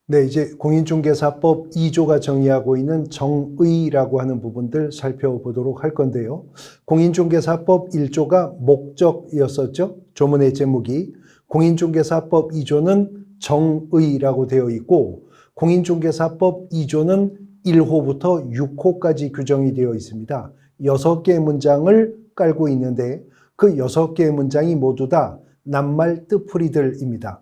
네, 이제 공인중개사법 2조가 정의하고 있는 정의라고 하는 부분들 살펴보도록 할 건데요. 공인중개사법 1조가 목적이었었죠. 조문의 제목이. 공인중개사법 2조는 정의라고 되어 있고, 공인중개사법 2조는 1호부터 6호까지 규정이 되어 있습니다. 6개의 문장을 깔고 있는데 그 6개의 문장이 모두 다 낱말 뜻풀이들입니다.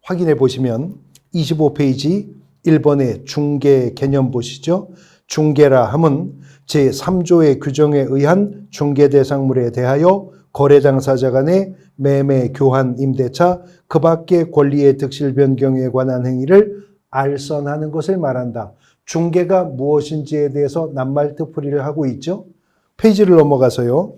확인해 보시면 25페이지 1번의 중개 개념 보시죠. 중개라 함은 제3조의 규정에 의한 중개대상물에 대하여 거래 당사자 간의 매매, 교환, 임대차, 그 밖의 권리의 득실 변경에 관한 행위를 알선하는 것을 말한다. 중개가 무엇인지에 대해서 낱말 뜻풀이를 하고 있죠. 페이지를 넘어가서요.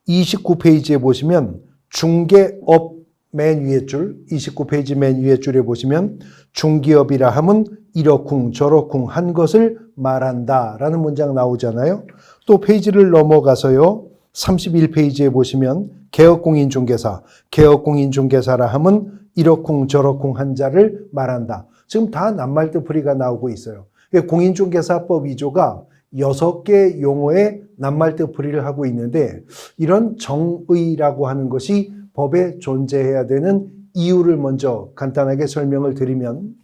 29페이지에 보시면 중개업 맨 위에 줄, 29페이지 맨 위에 줄에 보시면 중개업이라 함은 이러쿵 저러쿵 한 것을 말한다 라는 문장 나오잖아요. 또 페이지를 넘어가서요. 31페이지에 보시면 개업공인중개사, 개업공인중개사라 함은 이러쿵 저러쿵 한 자를 말한다. 지금 다 낱말 뜻풀이가 나오고 있어요. 공인중개사법 2조가 6개의 용어의 낱말 뜻풀이를 하고 있는데 이런 정의라고 하는 것이 법에 존재해야 되는 이유를 먼저 간단하게 설명을 드리면,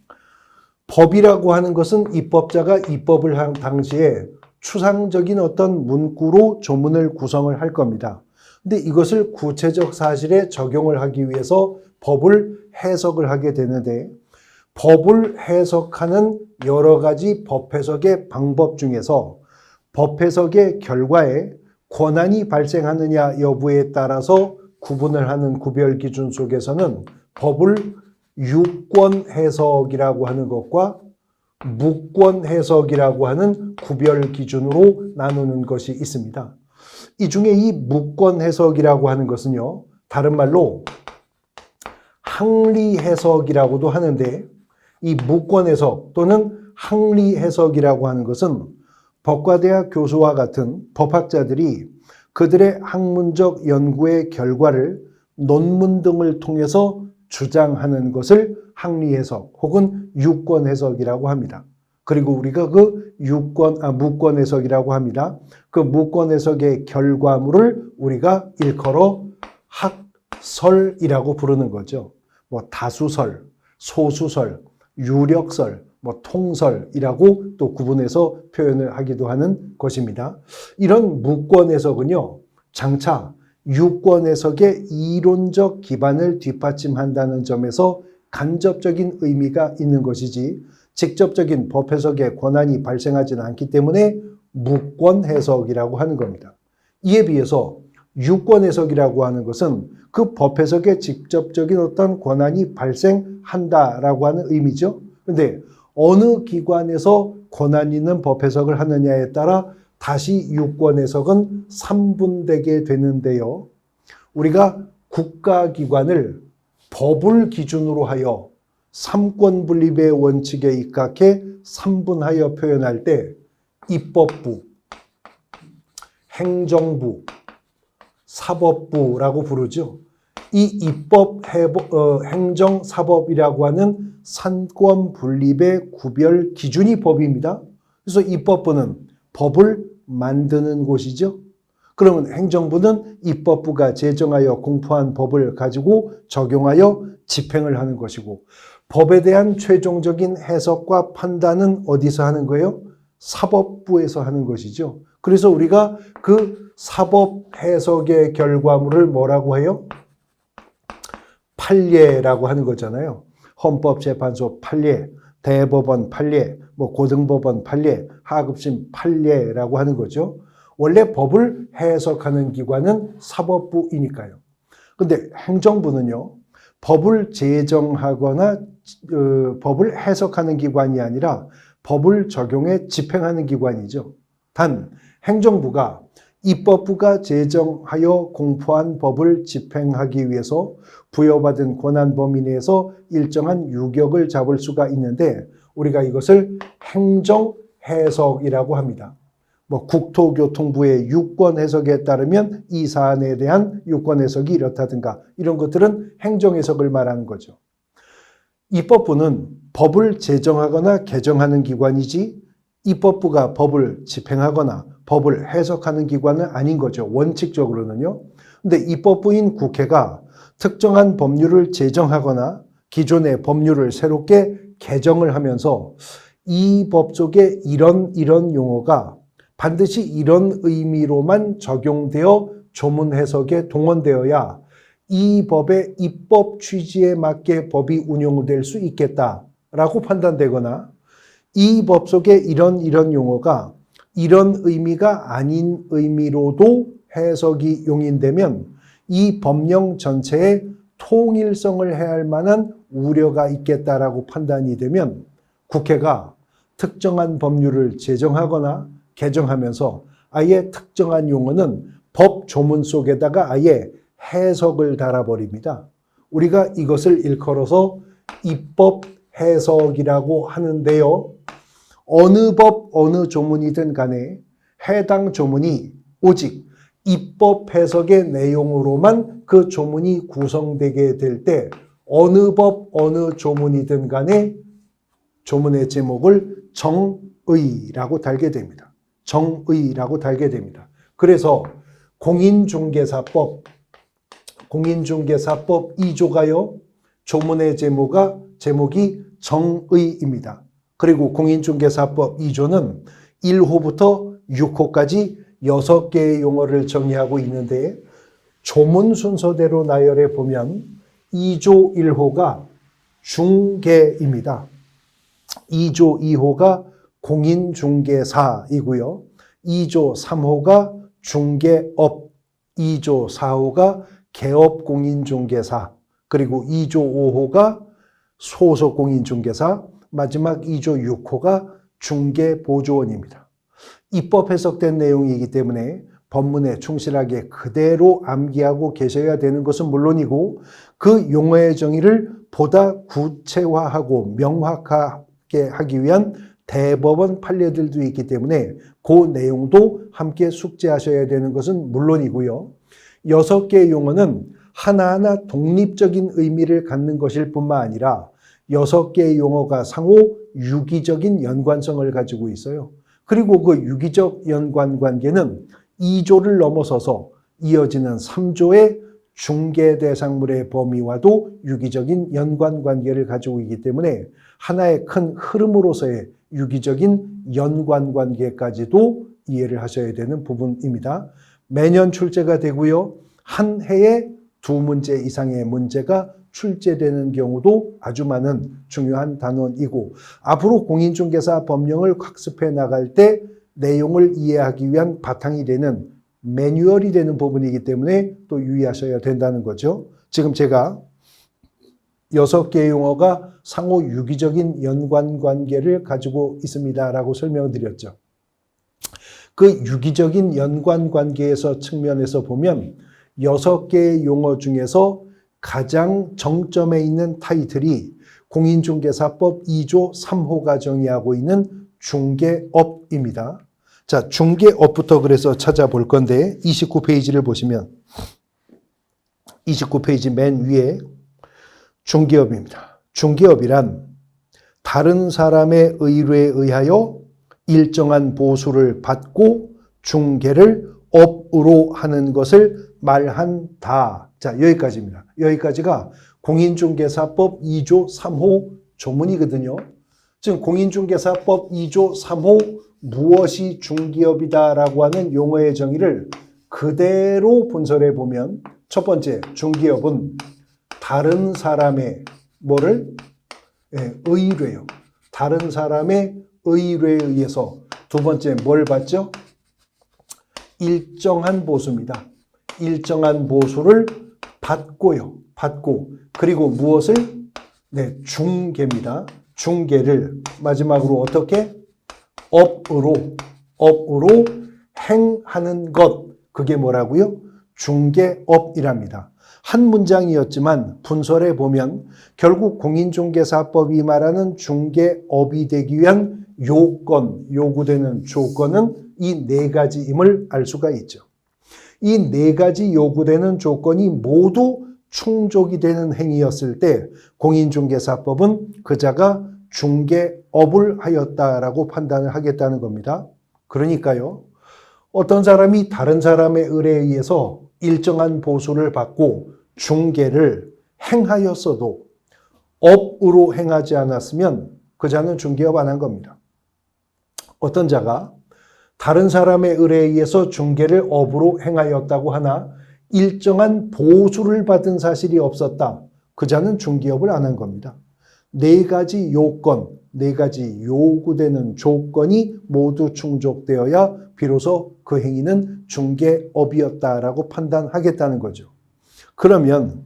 법이라고 하는 것은 입법자가 입법을 한 당시에 추상적인 어떤 문구로 조문을 구성을 할 겁니다. 근데 이것을 구체적 사실에 적용을 하기 위해서 법을 해석을 하게 되는데, 법을 해석하는 여러 가지 법 해석의 방법 중에서 법 해석의 결과에 권한이 발생하느냐 여부에 따라서 구분을 하는 구별 기준 속에서는 법을 유권 해석이라고 하는 것과 무권 해석이라고 하는 구별 기준으로 나누는 것이 있습니다. 이 중에 이 무권 해석이라고 하는 것은요, 다른 말로 항리 해석이라고도 하는데, 이 무권 해석 또는 항리 해석이라고 하는 것은 법과대학 교수와 같은 법학자들이 그들의 학문적 연구의 결과를 논문 등을 통해서 주장하는 것을 항리 해석 혹은 유권 해석이라고 합니다. 그리고 우리가 그 무권 해석이라고 합니다. 그 무권 해석의 결과물을 우리가 일컬어 학설이라고 부르는 거죠. 뭐 다수설, 소수설, 유력설, 뭐 통설이라고 또 구분해서 표현을 하기도 하는 것입니다. 이런 무권 해석은요, 장차 유권 해석의 이론적 기반을 뒷받침한다는 점에서 간접적인 의미가 있는 것이지 직접적인 법 해석의 권한이 발생하지는 않기 때문에 무권 해석이라고 하는 겁니다. 이에 비해서 유권 해석이라고 하는 것은 그 법 해석에 직접적인 어떤 권한이 발생한다라고 하는 의미죠. 그런데 어느 기관에서 권한 있는 법 해석을 하느냐에 따라 다시 유권 해석은 3분되게 되는데요. 우리가 국가기관을 법을 기준으로 하여 3권 분립의 원칙에 입각해 3분하여 표현할 때 입법부, 행정부, 사법부라고 부르죠. 이 입법, 행정, 사법이라고 하는 3권 분립의 구별 기준이 법입니다. 그래서 입법부는 법을 만드는 곳이죠. 그러면 행정부는 입법부가 제정하여 공포한 법을 가지고 적용하여 집행을 하는 것이고, 법에 대한 최종적인 해석과 판단은 어디서 하는 거예요? 사법부에서 하는 것이죠. 그래서 우리가 그 사법 해석의 결과물을 뭐라고 해요? 판례라고 하는 거잖아요. 헌법재판소 판례, 대법원 판례, 뭐 고등법원 판례, 하급심 판례라고 하는 거죠. 원래 법을 해석하는 기관은 사법부이니까요. 근데 행정부는요, 법을 제정하거나 법을 해석하는 기관이 아니라 법을 적용해 집행하는 기관이죠. 단 행정부가 입법부가 제정하여 공포한 법을 집행하기 위해서 부여받은 권한 범위 내에서 일정한 유격을 잡을 수가 있는데 우리가 이것을 행정 해석이라고 합니다. 뭐 국토교통부의 유권 해석에 따르면 이 사안에 대한 유권 해석이 이렇다든가 이런 것들은 행정 해석을 말하는 거죠. 입법부는 법을 제정하거나 개정하는 기관이지 입법부가 법을 집행하거나 법을 해석하는 기관은 아닌 거죠. 원칙적으로는요. 근데 입법부인 국회가 특정한 법률을 제정하거나 기존의 법률을 새롭게 개정을 하면서 이 법 속에 이런 용어가 반드시 이런 의미로만 적용되어 조문 해석에 동원되어야 이 법의 입법 취지에 맞게 법이 운용될 수 있겠다라고 판단되거나 이 법 속에 이런 용어가 이런 의미가 아닌 의미로도 해석이 용인되면 이 법령 전체에 통일성을 해할 만한 우려가 있겠다라고 판단이 되면 국회가 특정한 법률을 제정하거나 개정하면서 아예 특정한 용어는 법 조문 속에다가 아예 해석을 달아버립니다. 우리가 이것을 일컬어서 입법 해석이라고 하는데요. 어느 법, 어느 조문이든 간에 해당 조문이 오직 입법 해석의 내용으로만 그 조문이 구성되게 될 때 어느 법, 어느 조문이든 간에 조문의 제목을 정의라고 달게 됩니다. 정의라고 달게 됩니다. 그래서 공인중개사법 2조가요. 조문의 제목이 정의입니다. 그리고 공인중개사법 2조는 1호부터 6호까지 6개의 용어를 정의하고 있는데 조문 순서대로 나열해 보면 2조 1호가 중개입니다. 2조 2호가 공인중개사이고요. 2조 3호가 중개업, 2조 4호가 개업공인중개사, 그리고 2조 5호가 소속공인중개사, 마지막 2조 6호가 중개보조원입니다. 입법 해석된 내용이기 때문에 법문에 충실하게 그대로 암기하고 계셔야 되는 것은 물론이고 그 용어의 정의를 보다 구체화하고 명확하게 하기 위한 대법원 판례들도 있기 때문에 그 내용도 함께 숙지하셔야 되는 것은 물론이고요. 6개의 용어는 하나하나 독립적인 의미를 갖는 것일 뿐만 아니라 6개의 용어가 상호 유기적인 연관성을 가지고 있어요. 그리고 그 유기적 연관 관계는 2조를 넘어서서 이어지는 3조의 중개 대상물의 범위와도 유기적인 연관 관계를 가지고 있기 때문에 하나의 큰 흐름으로서의 유기적인 연관 관계까지도 이해를 하셔야 되는 부분입니다. 매년 출제가 되고요. 한 해에 2문제 이상의 문제가 출제되는 경우도 아주 많은 중요한 단원이고 앞으로 공인중개사 법령을 학습해 나갈 때 내용을 이해하기 위한 바탕이 되는 매뉴얼이 되는 부분이기 때문에 또 유의하셔야 된다는 거죠. 지금 제가 6개의 용어가 상호 유기적인 연관 관계를 가지고 있습니다라고 설명드렸죠. 그 유기적인 연관 관계에서 측면에서 보면 6개의 용어 중에서 가장 정점에 있는 타이틀이 공인중개사법 2조 3호가 정의하고 있는 중개업입니다. 자, 중개업부터 그래서 찾아볼 건데 29페이지를 보시면 29페이지 맨 위에 중개업입니다. 중개업이란 다른 사람의 의뢰에 의하여 일정한 보수를 받고 중개를 업으로 하는 것을 말한다. 자, 여기까지입니다. 여기까지가 공인중개사법 2조 3호 조문이거든요. 지금 공인중개사법 2조 3호 무엇이 중개업이다라고 하는 용어의 정의를 그대로 분설해 보면 첫 번째, 중개업은 다른 사람의 뭐를? 의뢰요. 다른 사람의 의뢰에 의해서 두 번째 뭘 받죠? 일정한 보수입니다. 일정한 보수를 받고요. 받고 그리고 무엇을? 중개입니다. 중개를 마지막으로 어떻게? 업으로 행하는 것. 그게 뭐라고요? 중개업이랍니다. 한 문장이었지만 분설해 보면 결국 공인중개사법이 말하는 중개업이 되기 위한 요구되는 조건은 이 4가지임을 알 수가 있죠. 이 4가지 요구되는 조건이 모두 충족이 되는 행위였을 때 공인중개사법은 그 자가 중개업을 하였다라고 판단을 하겠다는 겁니다. 그러니까요, 어떤 사람이 다른 사람의 의뢰에 의해서 일정한 보수를 받고 중개를 행하였어도 업으로 행하지 않았으면 그 자는 중개업 안 한 겁니다. 어떤 자가 다른 사람의 의뢰에 의해서 중개를 업으로 행하였다고 하나 일정한 보수를 받은 사실이 없었다. 그 자는 중개업을 안 한 겁니다. 네 가지 요건, 네 가지 요구되는 조건이 모두 충족되어야 비로소 그 행위는 중개업이었다라고 판단하겠다는 거죠. 그러면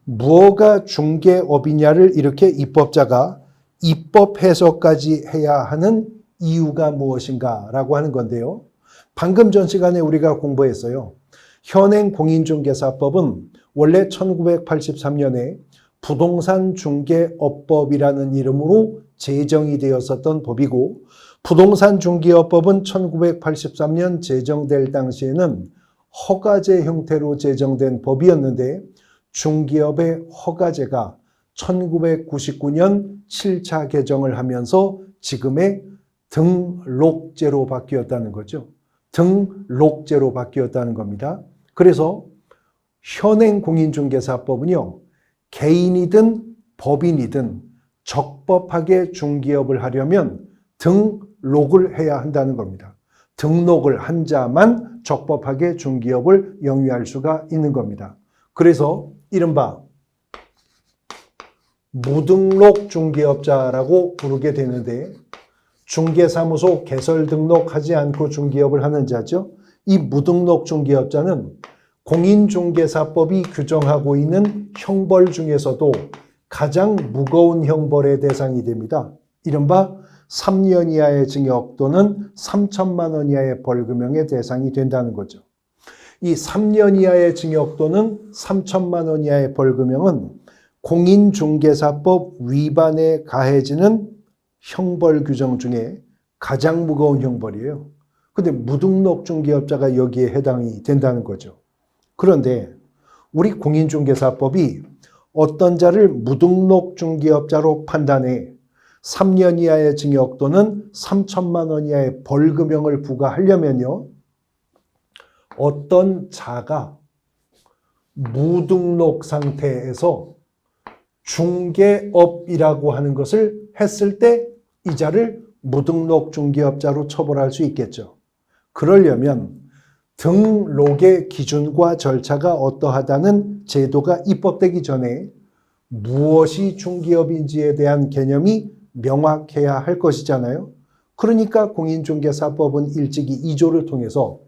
무엇가 중개업이냐를 이렇게 입법자가 입법 해석까지 해야 하는 이유가 무엇인가라고 하는 건데요. 방금 전 시간에 우리가 공부했어요. 현행 공인중개사법은 원래 1983년에 부동산 중개업법이라는 이름으로 제정이 되었었던 법이고, 부동산 중개업법은 1983년 제정될 당시에는 허가제 형태로 제정된 법이었는데, 중개업의 허가제가 1999년 7차 개정을 하면서 지금의 등록제로 바뀌었다는 거죠. 등록제로 바뀌었다는 겁니다. 그래서 현행 공인중개사법은요, 개인이든 법인이든 적법하게 중개업을 하려면 등록을 해야 한다는 겁니다. 등록을 한 자만 적법하게 중개업을 영위할 수가 있는 겁니다. 그래서 이른바 무등록 중개업자라고 부르게 되는데, 중개사무소 개설 등록하지 않고 중개업을 하는 자죠. 이 무등록 중개업자는 공인중개사법이 규정하고 있는 형벌 중에서도 가장 무거운 형벌의 대상이 됩니다. 이른바 3년 이하의 징역 또는 3천만 원 이하의 벌금형의 대상이 된다는 거죠. 이 3년 이하의 징역 또는 3천만 원 이하의 벌금형은 공인중개사법 위반에 가해지는 형벌 규정 중에 가장 무거운 형벌이에요. 근데 무등록 중개업자가 여기에 해당이 된다는 거죠. 그런데 우리 공인중개사법이 어떤 자를 무등록 중개업자로 판단해 3년 이하의 징역 또는 3천만 원 이하의 벌금형을 부과하려면요, 어떤 자가 무등록 상태에서 중개업이라고 하는 것을 했을 때 이 자를 무등록 중개업자로 처벌할 수 있겠죠. 그러려면 등록의 기준과 절차가 어떠하다는 제도가 입법되기 전에 무엇이 중개업인지에 대한 개념이 명확해야 할 것이잖아요. 그러니까 공인중개사법은 일찍이 2조를 통해서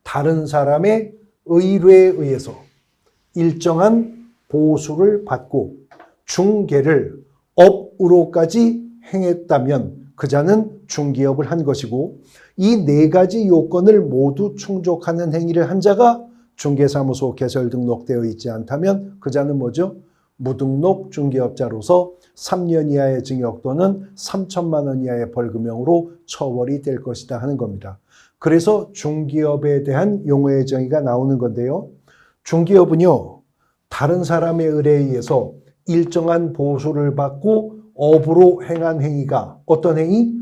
다른 사람의 의뢰에 의해서 일정한 보수를 받고 중개를 업으로까지 행했다면 그 자는 중개업을 한 것이고, 이 네 가지 요건을 모두 충족하는 행위를 한 자가 중개사무소 개설 등록되어 있지 않다면 그 자는 뭐죠? 무등록 중개업자로서 3년 이하의 징역 또는 3천만 원 이하의 벌금형으로 처벌이 될 것이다 하는 겁니다. 그래서 중개업에 대한 용어의 정의가 나오는 건데요. 중개업은요, 다른 사람의 의뢰에 의해서 일정한 보수를 받고 업으로 행한 행위가 어떤 행위?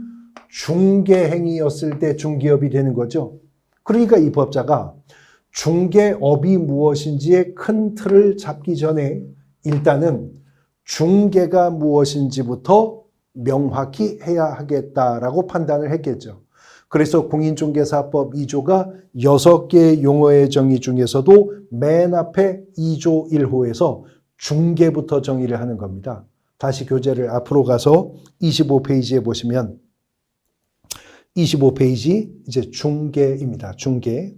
중개행위였을 때 중개업이 되는 거죠. 그러니까 이 법자가 중개업이 무엇인지의 큰 틀을 잡기 전에 일단은 중개가 무엇인지부터 명확히 해야 하겠다라고 판단을 했겠죠. 그래서 공인중개사법 2조가 6개의 용어의 정의 중에서도 맨 앞에 2조 1호에서 중개부터 정의를 하는 겁니다. 다시 교재를 앞으로 가서 25페이지에 보시면 25페이지 이제 중개입니다. 중개.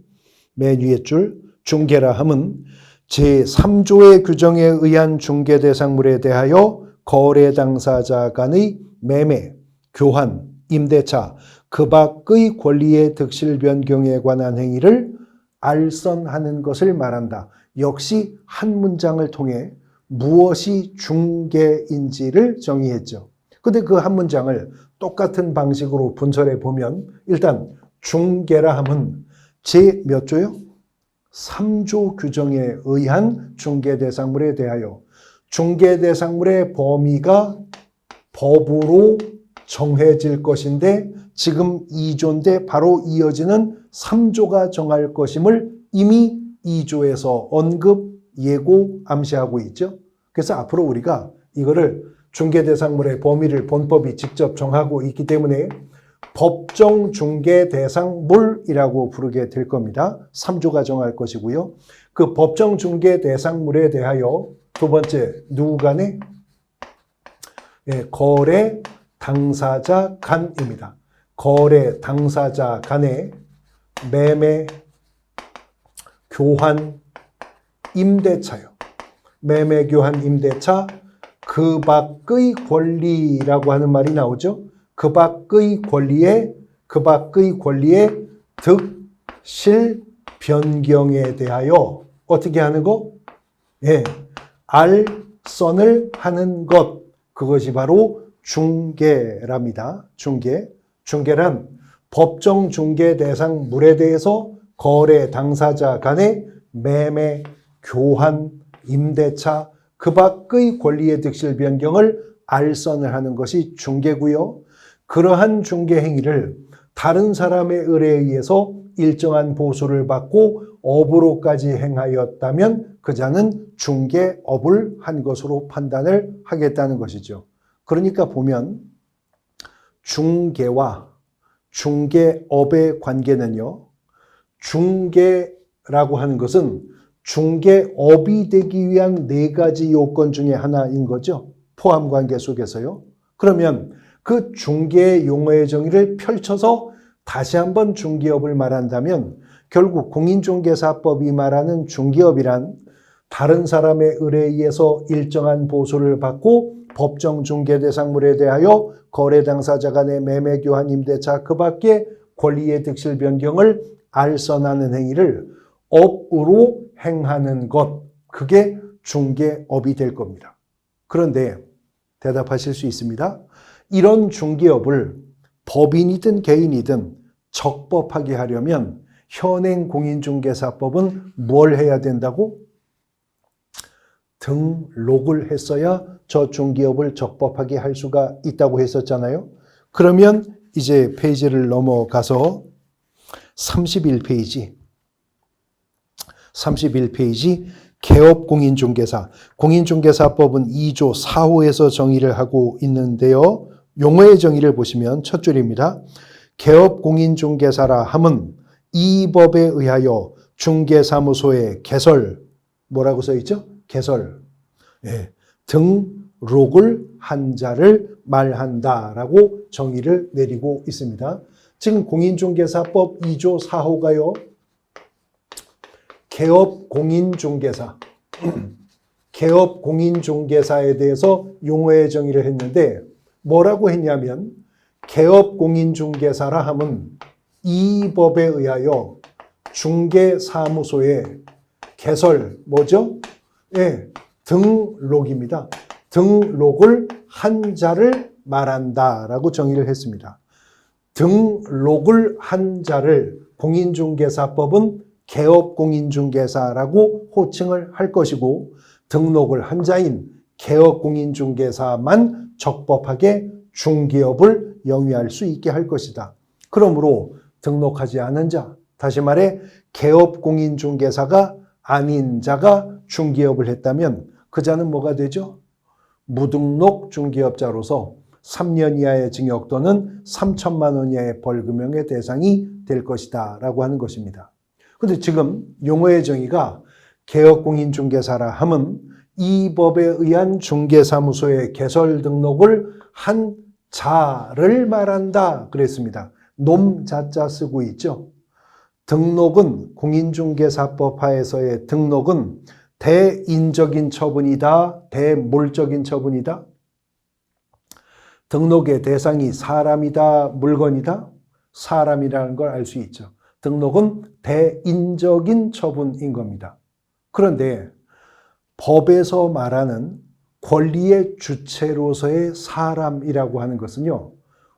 맨 위에 줄 중개라 함은 제3조의 규정에 의한 중개 대상물에 대하여 거래 당사자 간의 매매, 교환, 임대차, 그 밖의 권리의 득실 변경에 관한 행위를 알선하는 것을 말한다. 역시 한 문장을 통해 무엇이 중개인지를 정의했죠. 근데 그 한 문장을 똑같은 방식으로 분설해 보면 일단 중개라 함은 제 몇 조요? 3조 규정에 의한 중개대상물에 대하여 중개대상물의 범위가 법으로 정해질 것인데 지금 2조인데 바로 이어지는 3조가 정할 것임을 이미 2조에서 언급, 예고, 암시하고 있죠. 그래서 앞으로 우리가 이거를 중개대상물의 범위를 본법이 직접 정하고 있기 때문에 법정 중개대상물이라고 부르게 될 겁니다. 3조가 정할 것이고요. 그 법정 중개대상물에 대하여 두 번째 누구 간에? 거래 당사자 간입니다. 거래 당사자 간의 매매, 교환, 임대차요. 매매, 교환, 임대차, 그 밖의 권리라고 하는 말이 나오죠. 그 밖의 권리의 득, 실, 변경에 대하여 어떻게 하는 거? 알선을 하는 것. 그것이 바로 중개랍니다. 중개란 법정 중개 대상물에 대해서 거래 당사자 간의 매매, 교환, 임대차, 그 밖의 권리의 득실 변경을 알선을 하는 것이 중개고요. 그러한 중개 행위를 다른 사람의 의뢰에 의해서 일정한 보수를 받고 업으로까지 행하였다면 그 자는 중개업을 한 것으로 판단을 하겠다는 것이죠. 그러니까 보면 중개와 중개업의 관계는요. 중개라고 하는 것은 중개업이 되기 위한 4가지 요건 중에 하나인 거죠. 포함관계 속에서요. 그러면 그 중개의 용어의 정의를 펼쳐서 다시 한번 중개업을 말한다면 결국 공인중개사법이 말하는 중개업이란 다른 사람의 의뢰에 의해서 일정한 보수를 받고 법정 중개대상물에 대하여 거래 당사자 간의 매매, 교환, 임대차 그 밖에 권리의 득실 변경을 알선하는 행위를 업으로 행하는 것, 그게 중개업이 될 겁니다. 그런데 대답하실 수 있습니다. 이런 중개업을 법인이든 개인이든 적법하게 하려면 현행 공인중개사법은 뭘 해야 된다고? 등록을 했어야 저 중개업을 적법하게 할 수가 있다고 했었잖아요. 그러면 이제 페이지를 넘어가서 31페이지 개업공인중개사. 공인중개사법은 2조 4호에서 정의를 하고 있는데요. 용어의 정의를 보시면 첫 줄입니다. 개업공인중개사라 함은 이 법에 의하여 중개사무소의 개설, 뭐라고 써있죠? 개설, 등록을 한 자를 말한다라고 정의를 내리고 있습니다. 지금 공인중개사법 2조 4호가요. 개업공인중개사에 대해서 용어의 정의를 했는데 뭐라고 했냐면 개업공인중개사라 함은 이 법에 의하여 중개사무소의 개설, 뭐죠? 등록입니다. 등록을 한 자를 말한다라고 정의를 했습니다. 등록을 한 자를 공인중개사법은 개업공인중개사라고 호칭을 할 것이고 등록을 한 자인 개업공인중개사만 적법하게 중개업을 영위할 수 있게 할 것이다. 그러므로 등록하지 않은 자, 다시 말해 개업공인중개사가 아닌 자가 중개업을 했다면 그 자는 뭐가 되죠? 무등록 중개업자로서 3년 이하의 징역 또는 3천만 원 이하의 벌금형의 대상이 될 것이다 라고 하는 것입니다. 그런데 지금 용어의 정의가 개업공인중개사라 함은 이 법에 의한 중개사무소의 개설 등록을 한 자를 말한다 그랬습니다. 놈자자 쓰고 있죠. 등록은 공인중개사법 하에서의 등록은 대인적인 처분이다, 대몰적인 처분이다. 등록의 대상이 사람이다, 물건이다. 사람이라는 걸 알 수 있죠. 등록은 대인적인 처분인 겁니다. 그런데 법에서 말하는 권리의 주체로서의 사람이라고 하는 것은요,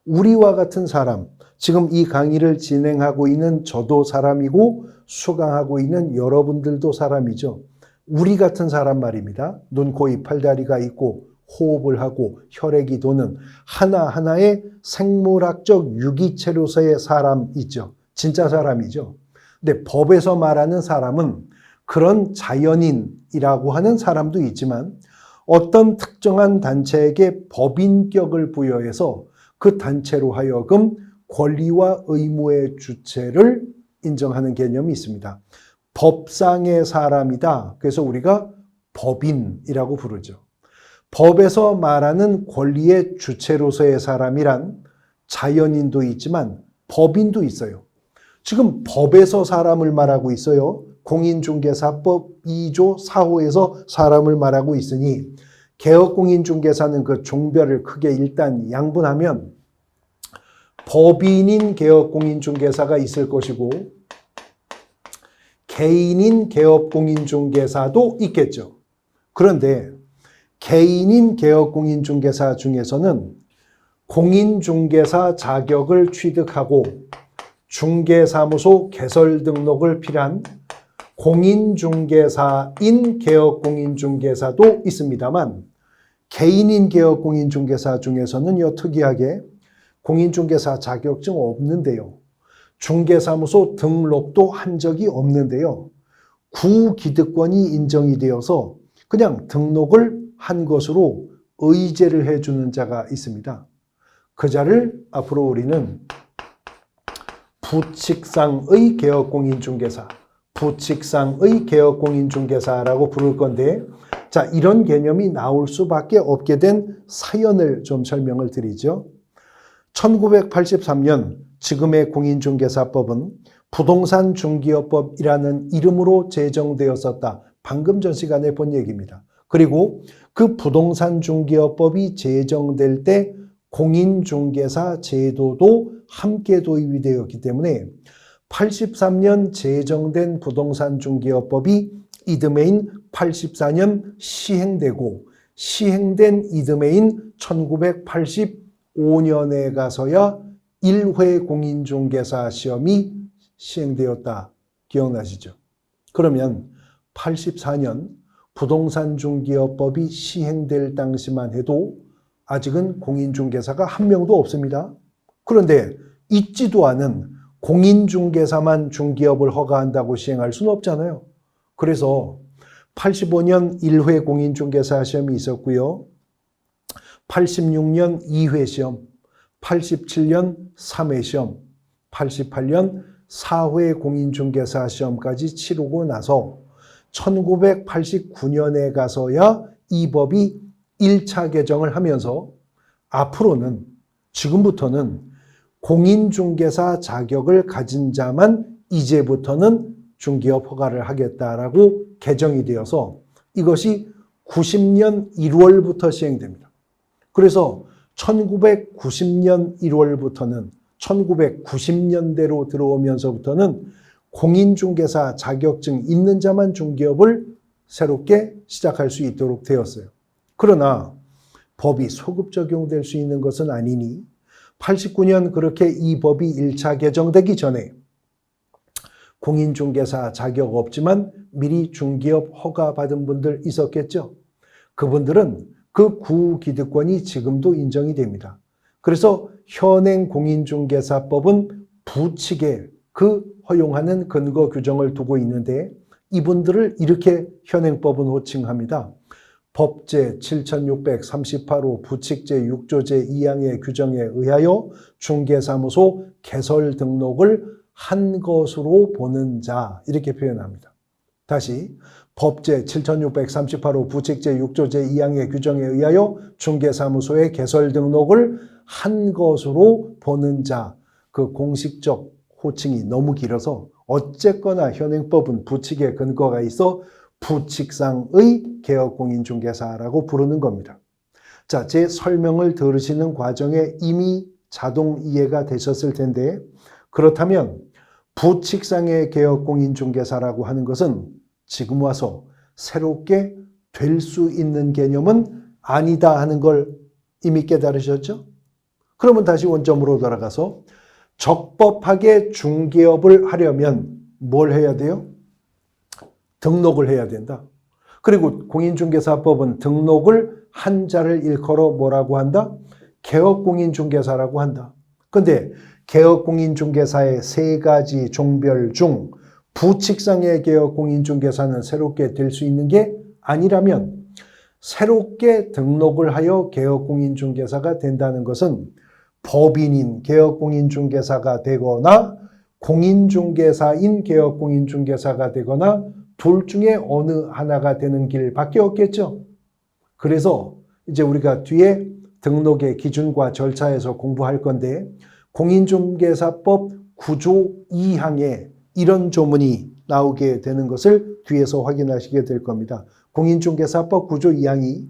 우리와 같은 사람, 지금 이 강의를 진행하고 있는 저도 사람이고 수강하고 있는 여러분들도 사람이죠. 우리 같은 사람 말입니다. 눈, 코, 입, 팔다리가 있고 호흡을 하고 혈액이 도는 하나하나의 생물학적 유기체로서의 사람 있죠. 진짜 사람이죠. 근데 법에서 말하는 사람은 그런 자연인이라고 하는 사람도 있지만 어떤 특정한 단체에게 법인격을 부여해서 그 단체로 하여금 권리와 의무의 주체를 인정하는 개념이 있습니다. 법상의 사람이다. 그래서 우리가 법인이라고 부르죠. 법에서 말하는 권리의 주체로서의 사람이란 자연인도 있지만 법인도 있어요. 지금 법에서 사람을 말하고 있어요. 공인중개사법 2조 4호에서 사람을 말하고 있으니 개업공인중개사는 그 종별을 크게 일단 양분하면 법인인 개업공인중개사가 있을 것이고 개인인 개업공인중개사도 있겠죠. 그런데 개인인 개업공인중개사 중에서는 공인중개사 자격을 취득하고 중개사무소 개설 등록을 필요한 공인중개사인 개업공인중개사도 있습니다만 개인인 개업공인중개사 중에서는요, 특이하게 공인중개사 자격증 없는데요. 중개사무소 등록도 한 적이 없는데요. 구기득권이 인정이 되어서 그냥 등록을 한 것으로 의제를 해주는 자가 있습니다. 그 자를 앞으로 우리는 부칙상의 개업공인중개사, 부칙상의 개업공인중개사라고 부를 건데, 자, 이런 개념이 나올 수밖에 없게 된 사연을 좀 설명을 드리죠. 1983년 지금의 공인중개사법은 부동산 중개업법이라는 이름으로 제정되었었다. 방금 전 시간에 본 얘기입니다. 그리고 그 부동산 중개업법이 제정될 때 공인중개사 제도도 함께 도입이 되었기 때문에 83년 제정된 부동산 중개업법이 이듬해인 84년 시행되고 시행된 이듬해인 1985년에 가서야 1회 공인중개사 시험이 시행되었다. 기억나시죠? 그러면 84년 부동산 중개업법이 시행될 당시만 해도 아직은 공인중개사가 한 명도 없습니다. 그런데 있지도 않은 공인중개사만 중개업을 허가한다고 시행할 수는 없잖아요. 그래서 85년 1회 공인중개사 시험이 있었고요. 86년 2회 시험, 87년 3회 시험, 88년 4회 공인중개사 시험까지 치르고 나서 1989년에 가서야 이 법이 1차 개정을 하면서 앞으로는 지금부터는 공인중개사 자격을 가진 자만 이제부터는 중개업 허가를 하겠다라고 개정이 되어서 이것이 90년 1월부터 시행됩니다. 그래서 1990년 1월부터는 1990년대로 들어오면서부터는 공인중개사 자격증 있는 자만 중개업을 새롭게 시작할 수 있도록 되었어요. 그러나 법이 소급 적용될 수 있는 것은 아니니 89년 그렇게 이 법이 1차 개정되기 전에 공인중개사 자격 없지만 미리 중개업 허가 받은 분들 있었겠죠. 그분들은 그 구기득권이 지금도 인정이 됩니다. 그래서 현행 공인중개사법은 부칙에 그 허용하는 근거 규정을 두고 있는데 이분들을 이렇게 현행법은 호칭합니다. 법제 7638호 부칙제 6조 제2항의 규정에 의하여 중개사무소 개설 등록을 한 것으로 보는 자, 이렇게 표현합니다. 다시 법제 7638호 부칙제 6조 제2항의 규정에 의하여 중개사무소의 개설 등록을 한 것으로 보는 자, 그 공식적 호칭이 너무 길어서 어쨌거나 현행법은 부칙에 근거가 있어 부칙상의 개업공인중개사라고 부르는 겁니다. 자, 제 설명을 들으시는 과정에 이미 자동 이해가 되셨을 텐데 그렇다면 부칙상의 개업공인중개사라고 하는 것은 지금 와서 새롭게 될 수 있는 개념은 아니다 하는 걸 이미 깨달으셨죠? 그러면 다시 원점으로 돌아가서 적법하게 중개업을 하려면 뭘 해야 돼요? 등록을 해야 된다. 그리고 공인중개사법은 등록을 한자를 일컬어 뭐라고 한다? 개업공인중개사라고 한다. 근데 개업공인중개사의 세 가지 종별 중 부칙상의 개업공인중개사는 새롭게 될 수 있는 게 아니라면 새롭게 등록을 하여 개업공인중개사가 된다는 것은 법인인 개업공인중개사가 되거나 공인중개사인 개업공인중개사가 되거나 둘 중에 어느 하나가 되는 길밖에 없겠죠. 그래서 이제 우리가 뒤에 등록의 기준과 절차에서 공부할 건데 공인중개사법 9조 2항에 이런 조문이 나오게 되는 것을 뒤에서 확인하시게 될 겁니다. 공인중개사법 9조 2항이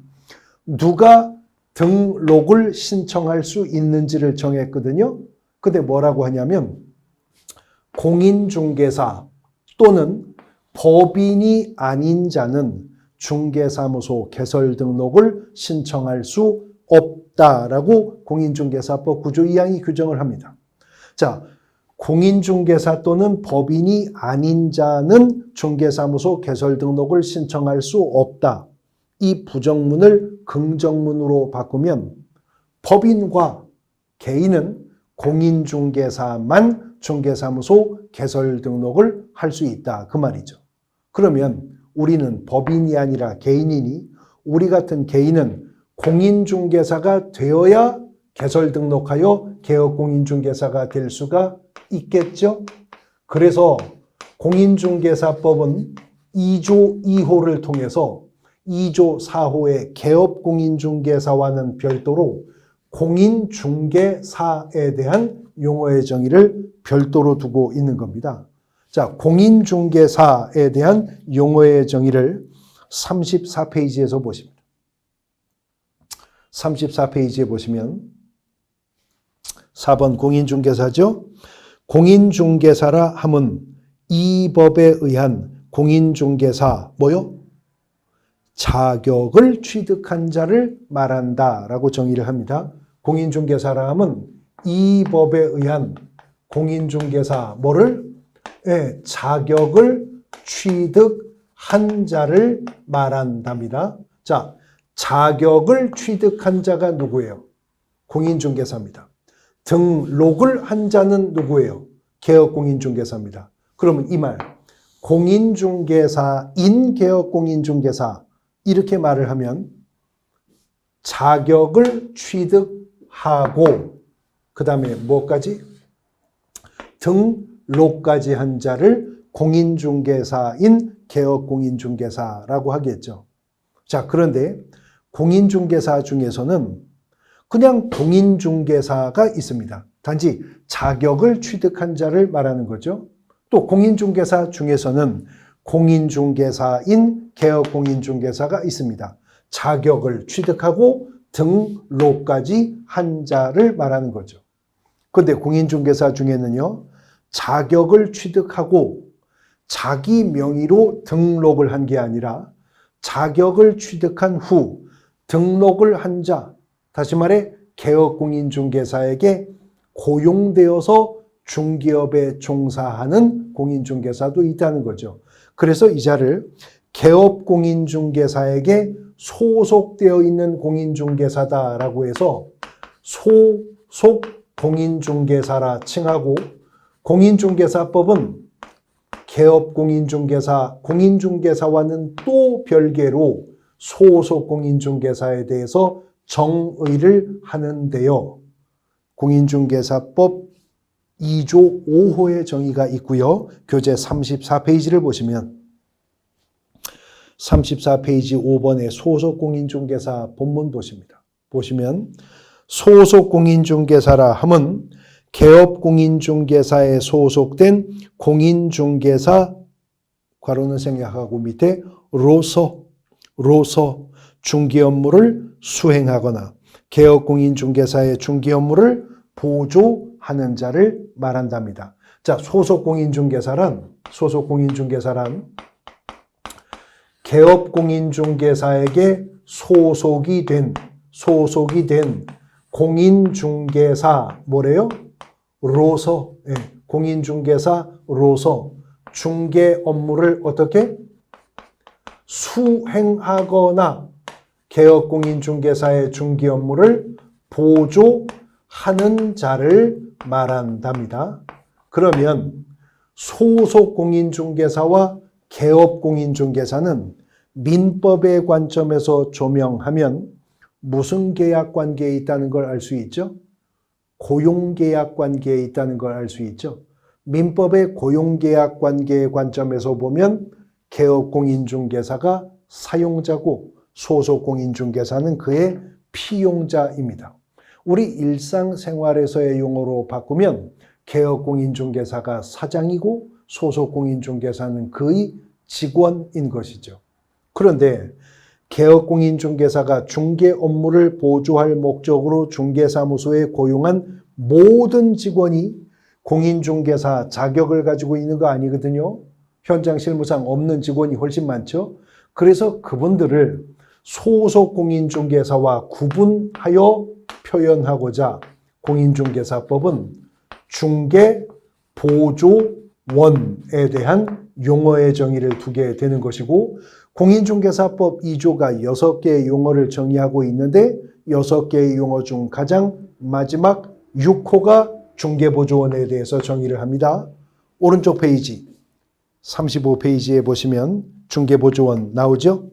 누가 등록을 신청할 수 있는지를 정했거든요. 근데 뭐라고 하냐면 공인중개사 또는 법인이 아닌 자는 중개사무소 개설 등록을 신청할 수 없다라고 공인중개사법 9조 2항이 규정을 합니다. 자, 공인중개사 또는 법인이 아닌 자는 중개사무소 개설 등록을 신청할 수 없다. 이 부정문을 긍정문으로 바꾸면 법인과 개인은 공인중개사만 중개사무소 개설 등록을 할 수 있다. 그 말이죠. 그러면 우리는 법인이 아니라 개인이니 우리 같은 개인은 공인중개사가 되어야 개설 등록하여 개업공인중개사가 될 수가 있겠죠. 그래서 공인중개사법은 2조 2호를 통해서 2조 4호의 개업공인중개사와는 별도로 공인중개사에 대한 용어의 정의를 별도로 두고 있는 겁니다. 자, 공인중개사에 대한 용어의 정의를 34페이지에서 보십니다. 34페이지에 보시면 4번 공인중개사죠. 공인중개사라 함은 이 법에 의한 공인중개사 뭐요? 자격을 취득한 자를 말한다라고 정의를 합니다. 공인중개사라 함은 이 법에 의한 공인중개사 뭐를? 자격을 취득한 자를 말한답니다. 자, 자격을 취득한 자가 누구예요? 공인중개사입니다. 등록을 한 자는 누구예요? 개업공인중개사입니다. 그러면 이 말, 공인중개사인 개업공인중개사 이렇게 말을 하면 자격을 취득하고 그 다음에 뭐까지? 등록까지 한 자를 공인중개사인 개업공인중개사라고 하겠죠. 자, 그런데 공인중개사 중에서는 그냥 공인중개사가 있습니다. 단지 자격을 취득한 자를 말하는 거죠. 또 공인중개사 중에서는 공인중개사인 개업공인중개사가 있습니다. 자격을 취득하고 등록까지 한 자를 말하는 거죠. 그런데 공인중개사 중에는요, 자격을 취득하고 자기 명의로 등록을 한 게 아니라 자격을 취득한 후 등록을 한 자, 다시 말해 개업공인중개사에게 고용되어서 중개업에 종사하는 공인중개사도 있다는 거죠. 그래서 이 자를 개업공인중개사에게 소속되어 있는 공인중개사다라고 해서 소속 공인중개사라 칭하고 공인중개사법은 개업공인중개사, 공인중개사와는 또 별개로 소속 공인중개사에 대해서 정의를 하는데요. 공인중개사법 2조 5호의 정의가 있고요. 교재 34페이지를 보시면 34페이지 5번의 소속공인중개사 본문 보십니다. 보시면 소속공인중개사라 함은 개업공인중개사에 소속된 공인중개사 괄호는 생략하고 밑에 로서 중개 업무를 수행하거나 개업공인중개사의 중개 업무를 보조하는 자를 말한답니다. 자, 소속공인중개사란 개업공인중개사에게 소속이 된 공인중개사 뭐래요? 로서. 예, 공인중개사로서 중개 업무를 어떻게? 수행하거나 개업공인중개사의 중개 업무를 보조하는 자를 말한답니다. 그러면 소속공인중개사와 개업공인중개사는 민법의 관점에서 조명하면 무슨 계약 관계에 있다는 걸 알 수 있죠? 고용계약 관계에 있다는 걸 알 수 있죠? 민법의 고용계약 관계의 관점에서 보면 개업공인중개사가 사용자고 소속공인중개사는 그의 피용자입니다. 우리 일상생활에서의 용어로 바꾸면 개업공인중개사가 사장이고 소속공인중개사는 그의 직원인 것이죠. 그런데 개업공인중개사가 중개 업무를 보조할 목적으로 중개사무소에 고용한 모든 직원이 공인중개사 자격을 가지고 있는 거 아니거든요. 현장 실무상 없는 직원이 훨씬 많죠. 그래서 그분들을 소속공인중개사와 구분하여 표현하고자 공인중개사법은 중개보조원에 대한 용어의 정의를 두게 되는 것이고, 공인중개사법 2조가 6개의 용어를 정의하고 있는데 6개의 용어 중 가장 마지막 6호가 중개보조원에 대해서 정의를 합니다. 오른쪽 페이지 35페이지에 보시면 중개보조원 나오죠?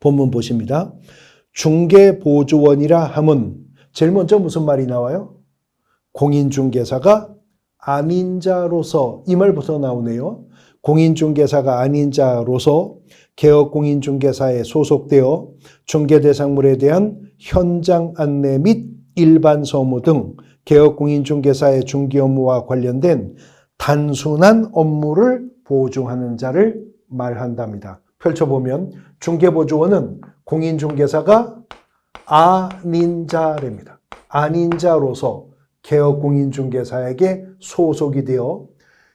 본문 보십니다. 중개보조원이라 함은 제일 먼저 무슨 말이 나와요? 공인중개사가 아닌 자로서, 이 말부터 나오네요. 공인중개사가 아닌 자로서 개업공인중개사에 소속되어 중개대상물에 대한 현장 안내 및 일반 서무 등 개업공인중개사의 중개 업무와 관련된 단순한 업무를 보조하는 자를 말한답니다. 펼쳐보면 중개보조원은 공인중개사가 아닌 자랍니다. 아닌 자로서 개업공인중개사에게 소속이 되어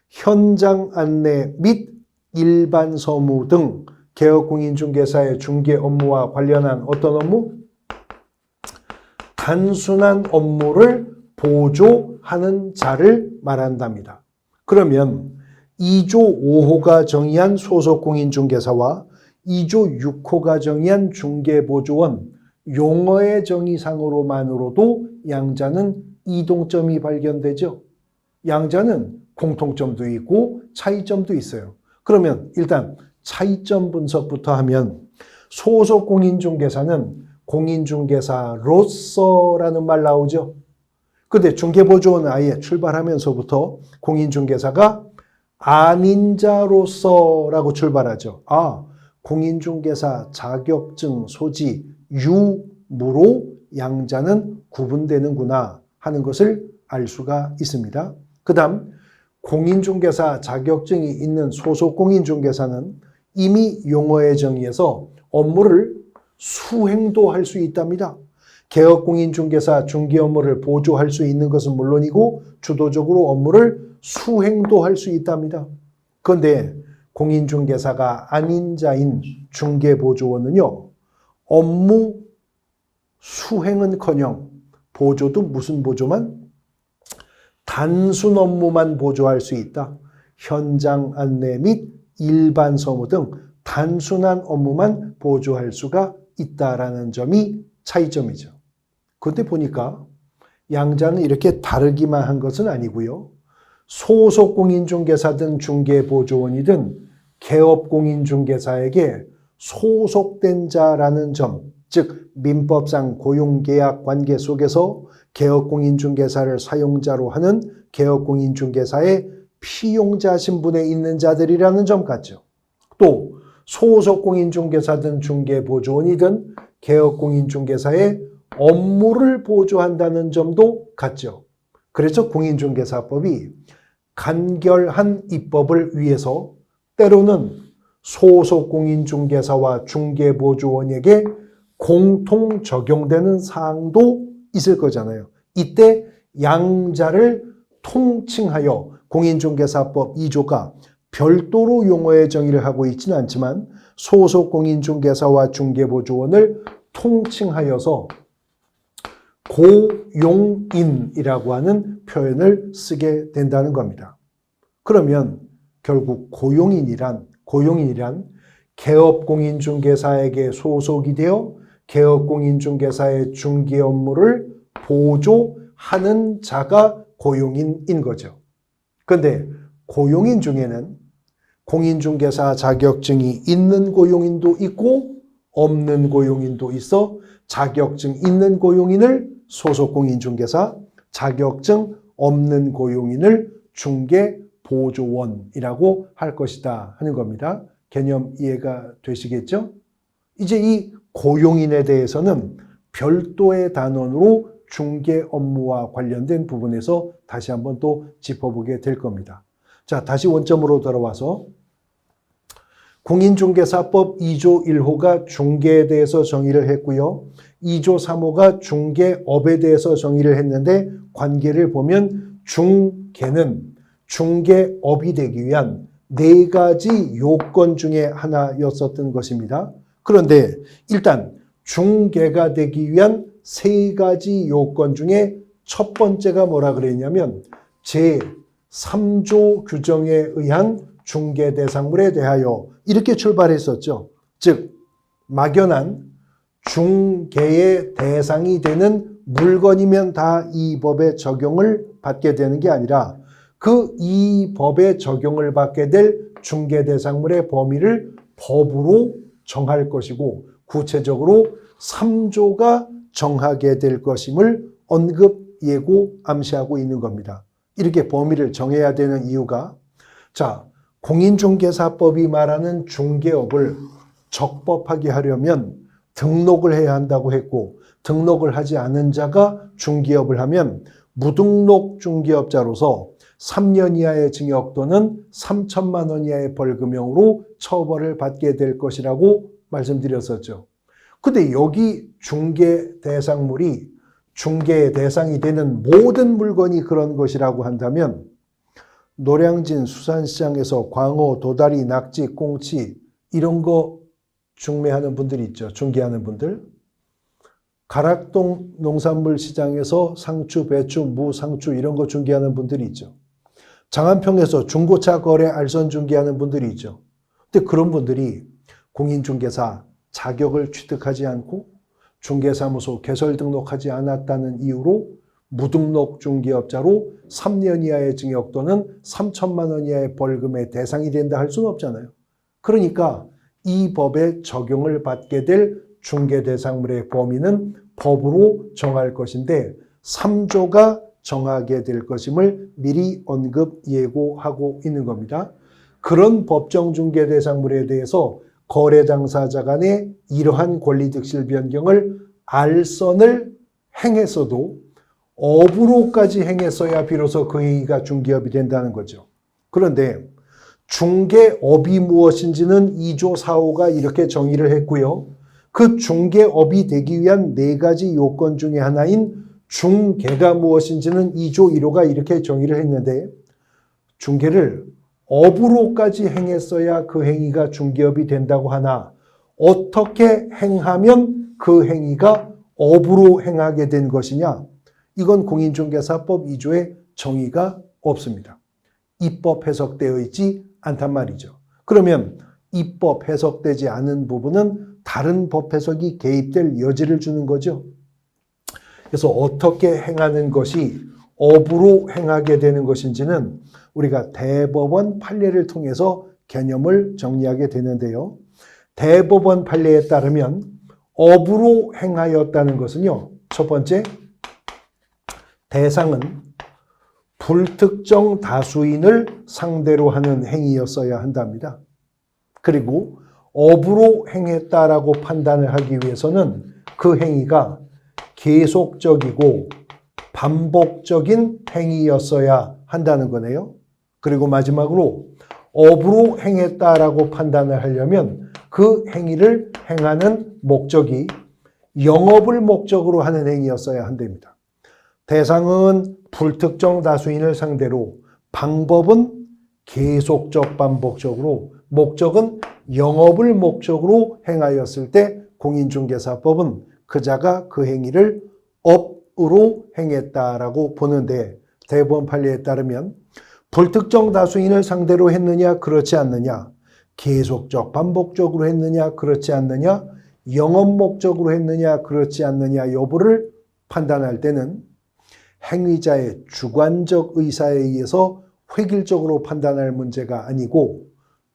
현장 안내 및 일반 서무 등 개업공인중개사의 중개 업무와 관련한 어떤 업무? 단순한 업무를 보조하는 자를 말한답니다. 그러면 2조 5호가 정의한 소속공인중개사와 2조 6호가 정의한 중개보조원, 용어의 정의상으로만으로도 양자는 이동점이 발견되죠. 양자는 공통점도 있고 차이점도 있어요. 그러면 일단 차이점 분석부터 하면 소속공인중개사는 공인중개사로서라는 말 나오죠. 근데 중개보조원은 아예 출발하면서부터 공인중개사가 아닌 자로서라고 출발하죠. 아, 공인중개사 자격증 소지 유무로 양자는 구분되는구나 하는 것을 알 수가 있습니다. 그 다음 공인중개사 자격증이 있는 소속공인중개사는 이미 용어의 정의에서 업무를 수행도 할 수 있답니다. 개업공인중개사 중개 업무를 보조할 수 있는 것은 물론이고 주도적으로 업무를 수행도 할 수 있답니다. 그런데 공인중개사가 아닌 자인 중개보조원은요, 업무 수행은커녕 보조도 무슨 보조만? 단순 업무만 보조할 수 있다. 현장 안내 및 일반 서무 등 단순한 업무만 보조할 수가 있다라는 점이 차이점이죠. 그런데 보니까 양자는 이렇게 다르기만 한 것은 아니고요. 소속공인중개사든 중개보조원이든 개업공인중개사에게 소속된 자라는 점, 즉 민법상 고용계약 관계 속에서 개업공인중개사를 사용자로 하는 개업공인중개사의 피용자 신분에 있는 자들이라는 점 같죠. 또 소속공인중개사든 중개보조원이든 개업공인중개사의 업무를 보조한다는 점도 같죠. 그래서 공인중개사법이 간결한 입법을 위해서 때로는 소속공인중개사와 중개보조원에게 공통 적용되는 사항도 있을 거잖아요. 이때 양자를 통칭하여 공인중개사법 2조가 별도로 용어의 정의를 하고 있지는 않지만 소속공인중개사와 중개보조원을 통칭하여서 고용인이라고 하는 표현을 쓰게 된다는 겁니다. 그러면 결국 고용인이란 개업공인중개사에게 소속이 되어 개업공인중개사의 중개 업무를 보조하는 자가 고용인인 거죠. 그런데 고용인 중에는 공인중개사 자격증이 있는 고용인도 있고 없는 고용인도 있어 자격증 있는 고용인을 소속공인중개사, 자격증 없는 고용인을 중개보조원이라고 할 것이다 하는 겁니다. 개념 이해가 되시겠죠? 이제 이 고용인에 대해서는 별도의 단원으로 중개 업무와 관련된 부분에서 다시 한번 또 짚어보게 될 겁니다. 자, 다시 원점으로 돌아와서 공인중개사법 2조 1호가 중개에 대해서 정의를 했고요. 2조 3호가 중개업에 대해서 정의를 했는데 관계를 보면 중개는 중개업이 되기 위한 4가지 요건 중에 하나였었던 것입니다. 그런데 일단 중개가 되기 위한 3가지 요건 중에 첫 번째가 뭐라 그랬냐면 제3조 규정에 의한 중개 대상물에 대하여 이렇게 출발했었죠. 즉 막연한 중개의 대상이 되는 물건이면 다 이 법의 적용을 받게 되는 게 아니라 이 법의 적용을 받게 될 중개 대상물의 범위를 법으로 정할 것이고 구체적으로 3조가 정하게 될 것임을 언급, 예고, 암시하고 있는 겁니다. 이렇게 범위를 정해야 되는 이유가 공인중개사법이 말하는 중개업을 적법하게 하려면 등록을 해야 한다고 했고 등록을 하지 않은 자가 중개업을 하면 무등록 중개업자로서 3년 이하의 징역 또는 3천만 원 이하의 벌금형으로 처벌을 받게 될 것이라고 말씀드렸었죠. 근데 여기 중개 대상물이 중개의 대상이 되는 모든 물건이 그런 것이라고 한다면 노량진 수산시장에서 광어, 도다리, 낙지, 꽁치 이런 거 중매하는 분들이 있죠. 중개하는 분들. 가락동 농산물 시장에서 상추, 배추, 무, 상추 이런 거 중개하는 분들이 있죠. 장안평에서 중고차 거래 알선 중개하는 분들이 있죠. 근데 그런 분들이 공인중개사 자격을 취득하지 않고 중개사무소 개설 등록하지 않았다는 이유로 무등록 중개업자로 3년 이하의 징역 또는 3천만 원 이하의 벌금의 대상이 된다 할 수는 없잖아요. 그러니까 이 법에 적용을 받게 될 중개 대상물의 범위는 법으로 정할 것인데 3조가 정하게 될 것임을 미리 언급, 예고하고 있는 겁니다. 그런 법정 중개 대상물에 대해서 거래 당사자 간의 이러한 권리득실 변경을 알선을 행했어도 업으로까지 행했어야 비로소 그 행위가 중개업이 된다는 거죠. 그런데 중개업이 무엇인지는 2조 4호가 이렇게 정의를 했고요. 그 중개업이 되기 위한 4가지 요건 중에 하나인 중개가 무엇인지는 2조 1호가 이렇게 정의를 했는데 중개를 업으로까지 행했어야 그 행위가 중개업이 된다고 하나 어떻게 행하면 그 행위가 업으로 행하게 된 것이냐? 이건 공인중개사법 2조에 정의가 없습니다. 입법 해석되어 있지 않단 말이죠. 그러면 입법 해석되지 않은 부분은 다른 법 해석이 개입될 여지를 주는 거죠. 그래서 어떻게 행하는 것이 업으로 행하게 되는 것인지는 우리가 대법원 판례를 통해서 개념을 정리하게 되는데요. 대법원 판례에 따르면 업으로 행하였다는 것은요. 첫 번째, 대상은 불특정 다수인을 상대로 하는 행위였어야 한답니다. 그리고 업으로 행했다라고 판단을 하기 위해서는 그 행위가 계속적이고 반복적인 행위였어야 한다는 거네요. 그리고 마지막으로 업으로 행했다라고 판단을 하려면 그 행위를 행하는 목적이 영업을 목적으로 하는 행위였어야 한답니다. 대상은 불특정 다수인을 상대로, 방법은 계속적 반복적으로, 목적은 영업을 목적으로 행하였을 때 공인중개사법은 그 자가 그 행위를 업 행했다라고 보는데 대법원 판례에 따르면 불특정 다수인을 상대로 했느냐 그렇지 않느냐, 계속적 반복적으로 했느냐 그렇지 않느냐, 영업 목적으로 했느냐 그렇지 않느냐 여부를 판단할 때는 행위자의 주관적 의사에 의해서 획일적으로 판단할 문제가 아니고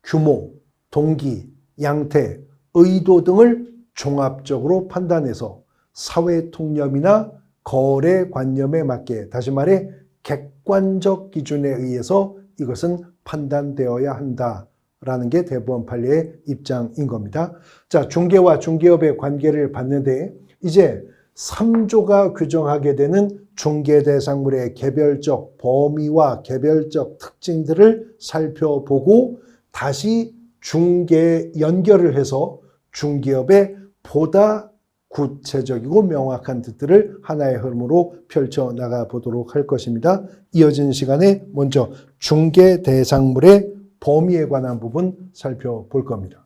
규모, 동기, 양태, 의도 등을 종합적으로 판단해서 사회통념이나 거래관념에 맞게, 다시 말해 객관적 기준에 의해서 이것은 판단되어야 한다라는 게 대법원 판례의 입장인 겁니다. 자, 중개와 중개업의 관계를 봤는데 이제 3조가 규정하게 되는 중개대상물의 개별적 범위와 개별적 특징들을 살펴보고 다시 중개 연결을 해서 중개업의 보다 구체적이고 명확한 뜻들을 하나의 흐름으로 펼쳐나가 보도록 할 것입니다. 이어지는 시간에 먼저 중개대상물의 범위에 관한 부분 살펴볼 겁니다.